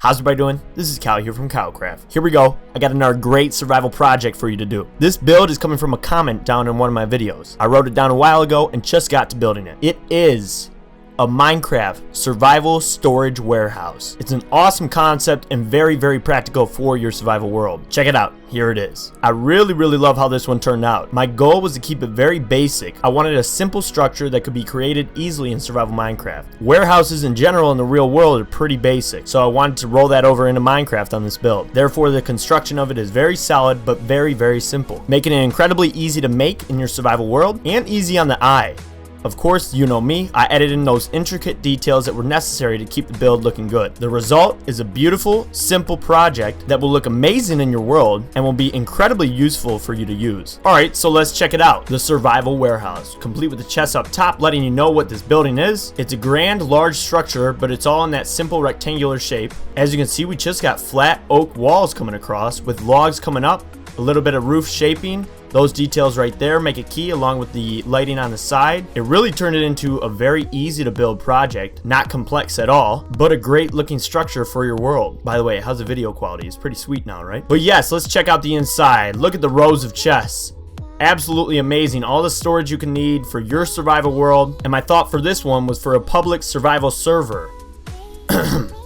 How's everybody doing? This is Kyle here from KyleKraft. Here we go. I got another great survival project for you to do. This build is coming from a comment down in one of my videos. I wrote it down a while ago and just got to building it. It is a Minecraft survival storage warehouse. It's an awesome concept and very, very practical for your survival world. Check it out. Here it is. I really love how this one turned out. My goal was to keep it very basic. I wanted a simple structure that could be created easily in survival Minecraft. Warehouses in general in the real world are pretty basic, so I wanted to roll that over into Minecraft on this build. Therefore, the construction of it is very solid but very simple, making it incredibly easy to make in your survival world and easy on the eye. Of course, you know me, I added in those intricate details that were necessary to keep the build looking good. The result is a beautiful, simple project that will look amazing in your world and will be incredibly useful for you to use. Alright, so let's check it out. The survival warehouse, complete with the chest up top letting you know what this building is. It's a grand, large structure, but it's all in that simple rectangular shape. As you can see, we just got flat oak walls coming across with logs coming up, a little bit of roof shaping. Those details right there make it key, along with the lighting on the side. It really turned it into a very easy to build project, not complex at all, but a great looking structure for your world. By the way, how's the video quality? It's pretty sweet now, right? But yes, let's check out the inside. Look at the rows of chests. Absolutely amazing. All the storage you can need for your survival world. And my thought for this one was for a public survival server.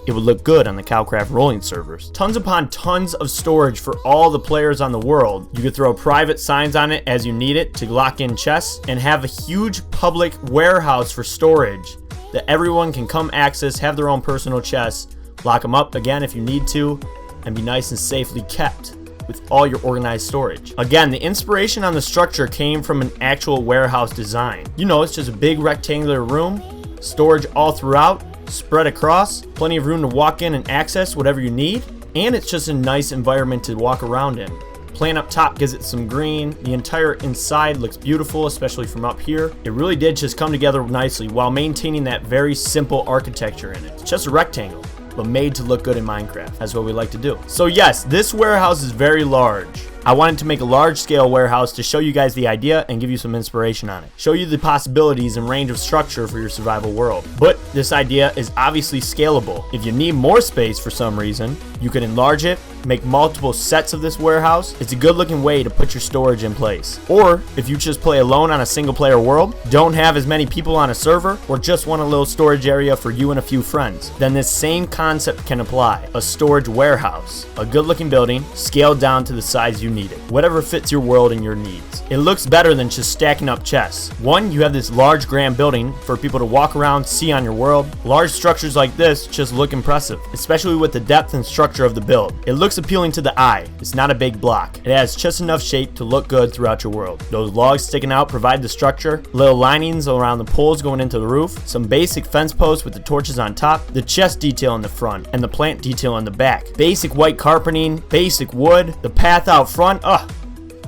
It would look good on the KyleKraft rolling servers. Tons upon tons of storage for all the players on the world. You could throw private signs on it as you need it to lock in chests and have a huge public warehouse for storage that everyone can come access, have their own personal chests, lock them up again if you need to, and be nice and safely kept with all your organized storage. Again, the inspiration on the structure came from an actual warehouse design. You know, it's just a big rectangular room, storage all throughout, spread across, plenty of room to walk in and access whatever you need, and it's just a nice environment to walk around in. Plant up top gives it some green. The entire inside looks beautiful, especially from up here. It really did just come together nicely while maintaining that very simple architecture in it. It's just a rectangle, but made to look good in Minecraft. That's what we like to do. So yes, this warehouse is very large. I wanted to make a large scale warehouse to show you guys the idea and give you some inspiration on it. Show you the possibilities and range of structure for your survival world. But this idea is obviously scalable. If you need more space for some reason, you can enlarge it, make multiple sets of this warehouse. It's a good looking way to put your storage in place. Or if you just play alone on a single player world, don't have as many people on a server, or just want a little storage area for you and a few friends, then this same concept can apply. A storage warehouse, a good looking building, scaled down to the size you need it, whatever fits your world and your needs. It looks better than just stacking up chests. One, you have this large grand building for people to walk around, see on your world. Large structures like this just look impressive, especially with the depth and structure of the build. It looks appealing to the eye. It's not a big block. It has just enough shape to look good throughout your world. Those logs sticking out provide the structure, little linings around the poles going into the roof, some basic fence posts with the torches on top, the chest detail in the front, and the plant detail in the back. Basic white carpeting, basic wood, the path out front.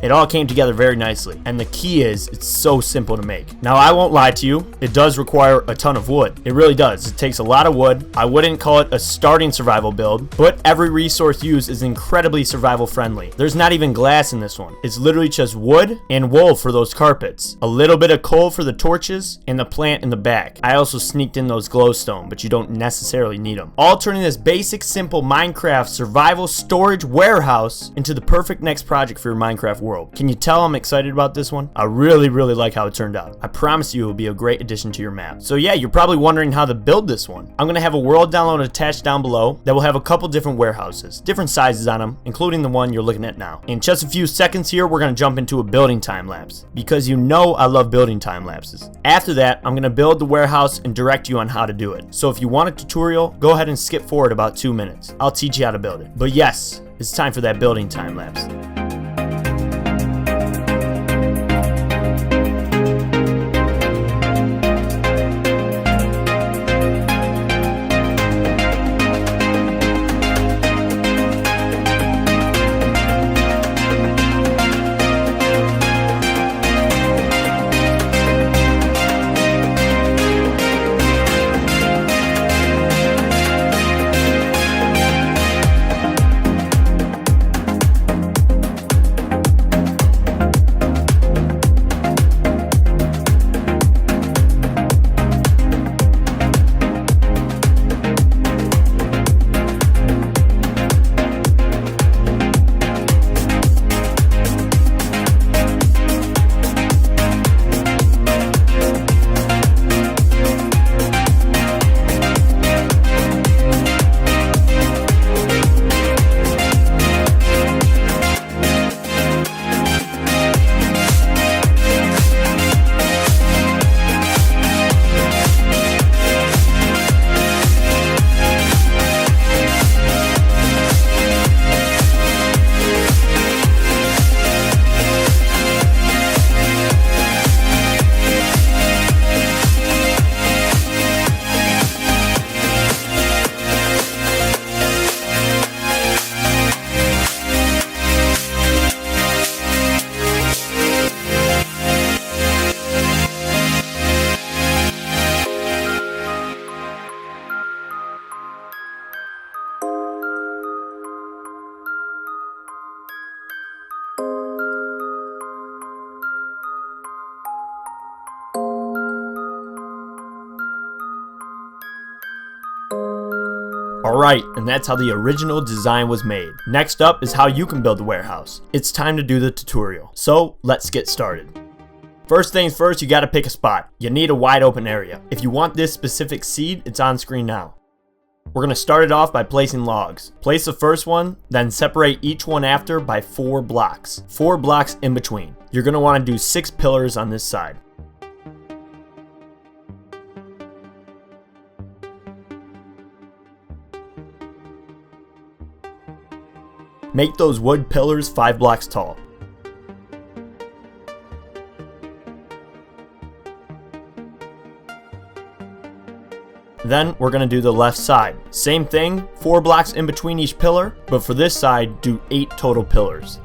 It all came together very nicely, and the key is it's so simple to make. Now, I won't lie to you, it does require a ton of wood. It really does. It takes a lot of wood. I wouldn't call it a starting survival build, but every resource used is incredibly survival friendly. There's not even glass in this one. It's literally just wood and wool for those carpets, a little bit of coal for the torches, and the plant in the back. I also sneaked in those glowstone, but you don't necessarily need them. All turning this basic, simple Minecraft survival storage warehouse into the perfect next project for your Minecraft world. Can you tell I'm excited about this one? I really like how it turned out. I promise you it will be a great addition to your map. So yeah, you're probably wondering how to build this one. I'm going to have a world download attached down below that will have a couple different warehouses, different sizes on them, including the one you're looking at now. In just a few seconds here, we're going to jump into a building time lapse, because you know I love building time lapses. After that, I'm going to build the warehouse and direct you on how to do it. So if you want a tutorial, go ahead and skip forward about 2 minutes. I'll teach you how to build it. But yes, it's time for that building time lapse. Alright, and that's how the original design was made. Next up is how you can build a warehouse. It's time to do the tutorial. So let's get started. First things first, you gotta pick a spot. You need a wide open area. If you want this specific seed, it's on screen now. We're gonna start it off by placing logs. Place the first one, then separate each one after by 4 blocks. 4 blocks in between. You're gonna wanna do 6 pillars on this side. Make those wood pillars 5 blocks tall. Then we're going to do the left side. Same thing, 4 blocks in between each pillar, but for this side, do 8 total pillars.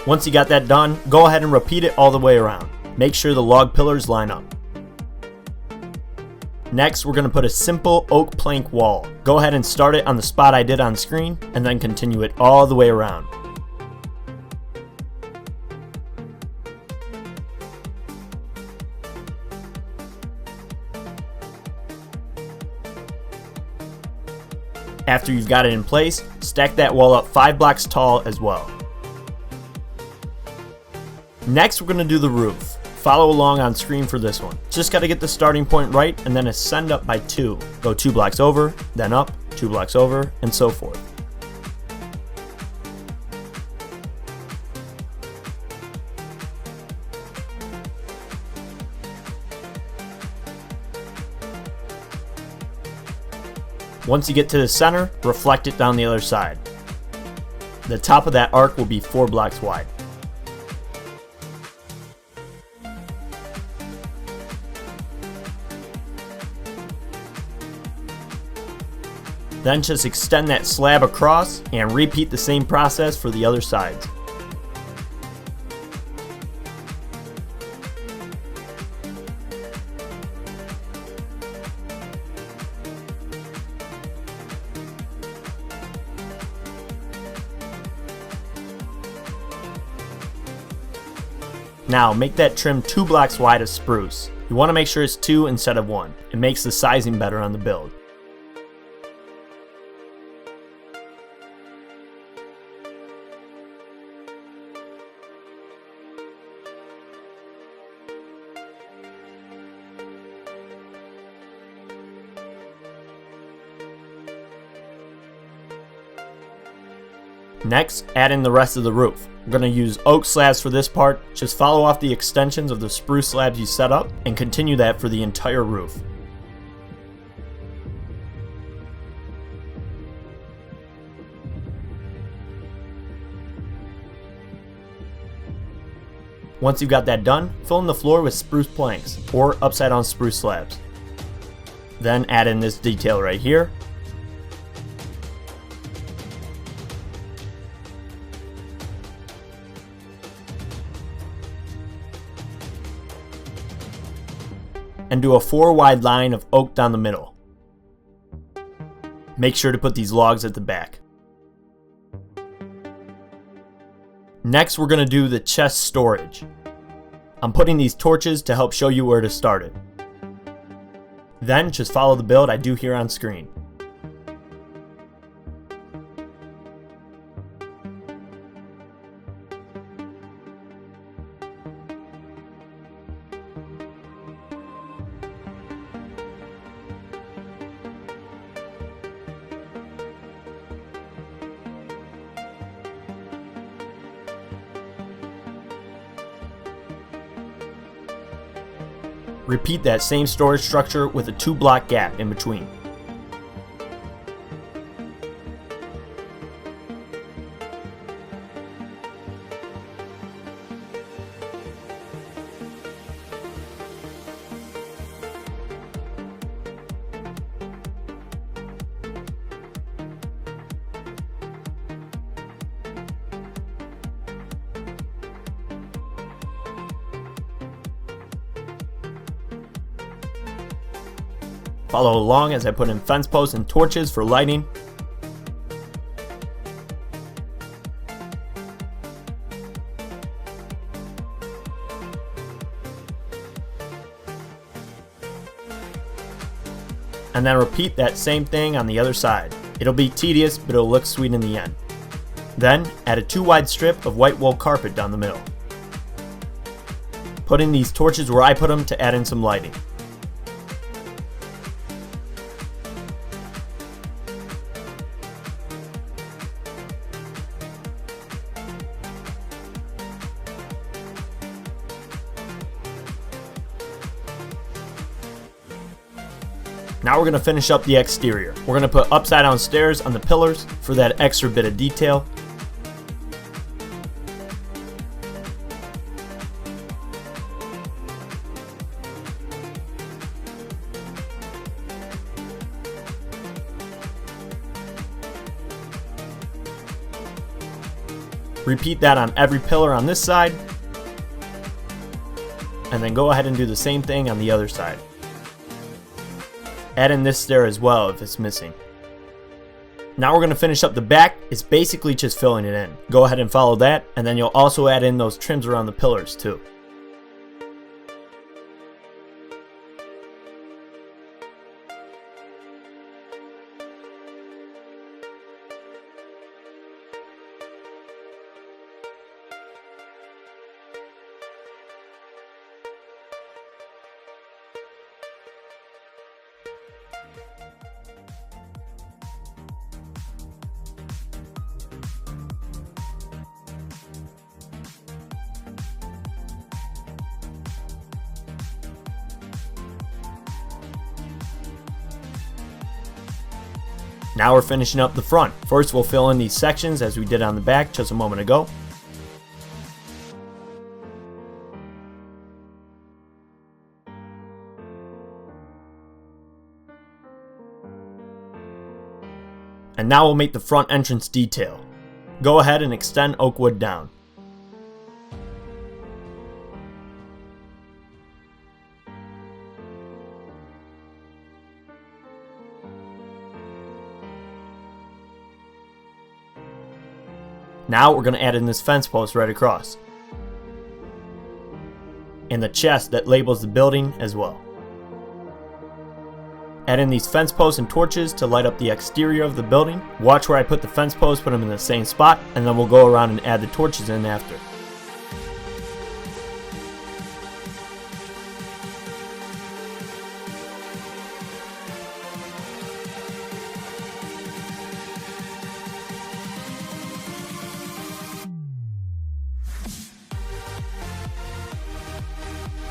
Once you got that done, go ahead and repeat it all the way around. Make sure the log pillars line up. Next, we're going to put a simple oak plank wall. Go ahead and start it on the spot I did on screen, and then continue it all the way around. After you've got it in place, stack that wall up 5 blocks tall as well. Next, we're going to do the roof. Follow along on screen for this one. Just got to get the starting point right and then ascend up by 2. Go 2 blocks over, then up, 2 blocks over, and so forth. Once you get to the center, reflect it down the other side. The top of that arc will be 4 blocks wide. Then just extend that slab across and repeat the same process for the other sides. Now make that trim 2 blocks wide of spruce. You want to make sure it's 2 instead of 1. It makes the sizing better on the build. Next, add in the rest of the roof. We're going to use oak slabs for this part. Just follow off the extensions of the spruce slabs you set up and continue that for the entire roof. Once you've got that done, fill in the floor with spruce planks or upside down spruce slabs. Then add in this detail right here. And do a 4 wide line of oak down the middle. Make sure to put these logs at the back. Next, we're going to do the chest storage. I'm putting these torches to help show you where to start it. Then just follow the build I do here on screen. Repeat that same storage structure with a 2 block gap in between. Follow along as I put in fence posts and torches for lighting. And then repeat that same thing on the other side. It'll be tedious, but it'll look sweet in the end. Then add a 2-wide strip of white wool carpet down the middle. Put in these torches where I put them to add in some lighting. Now we're going to finish up the exterior. We're going to put upside down stairs on the pillars for that extra bit of detail. Repeat that on every pillar on this side. And then go ahead and do the same thing on the other side. Add in this stair as well if it's missing. Now we're going to finish up the back. It's basically just filling it in. Go ahead and follow that, and then you'll also add in those trims around the pillars too. Now we're finishing up the front. First we'll fill in these sections as we did on the back just a moment ago. And now we'll make the front entrance detail. Go ahead and extend oak wood down. Now we're going to add in this fence post right across. And the chest that labels the building as well. Add in these fence posts and torches to light up the exterior of the building. Watch where I put the fence posts, put them in the same spot, and then we'll go around and add the torches in after.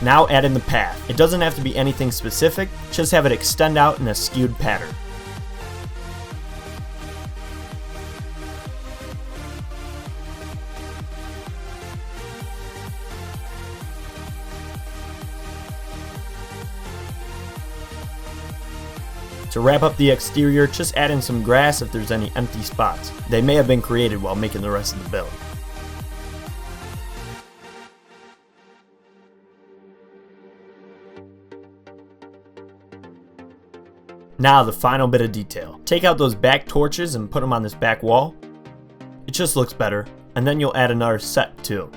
Now add in the path. It doesn't have to be anything specific, just have it extend out in a skewed pattern. To wrap up the exterior, just add in some grass if there's any empty spots. They may have been created while making the rest of the build. Now the final bit of detail. Take out those back torches and put them on this back wall. It just looks better. And then you'll add another set too.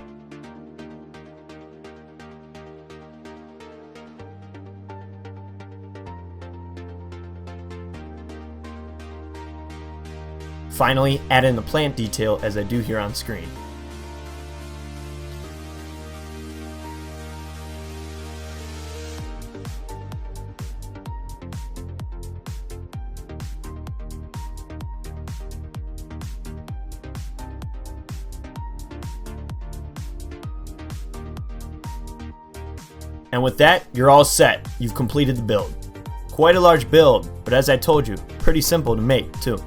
Finally, add in the plant detail as I do here on screen. And with that, you're all set. You've completed the build. Quite a large build, but as I told you, pretty simple to make too.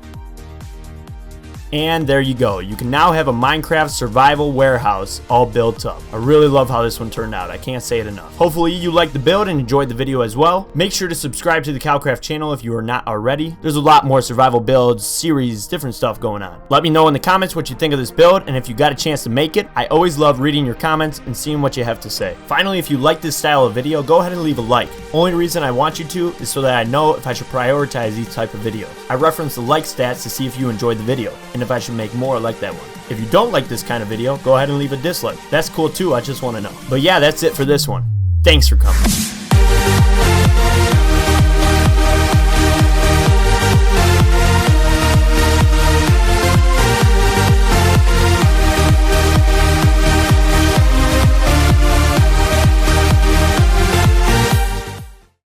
And there you go. You can now have a Minecraft survival warehouse all built up. I really love how this one turned out. I can't say it enough. Hopefully you liked the build and enjoyed the video as well. Make sure to subscribe to the KyleKraft channel if you are not already. There's a lot more survival builds, series, different stuff going on. Let me know in the comments what you think of this build, and if you got a chance to make it. I always love reading your comments and seeing what you have to say. Finally, if you like this style of video, go ahead and leave a like. Only reason I want you to is so that I know if I should prioritize these type of videos. I reference the like stats to see if you enjoyed the video, and if I should make more like that one. If you don't like this kind of video, go ahead and leave a dislike. That's cool too, I just want to know. But yeah, that's it for this one. Thanks for coming.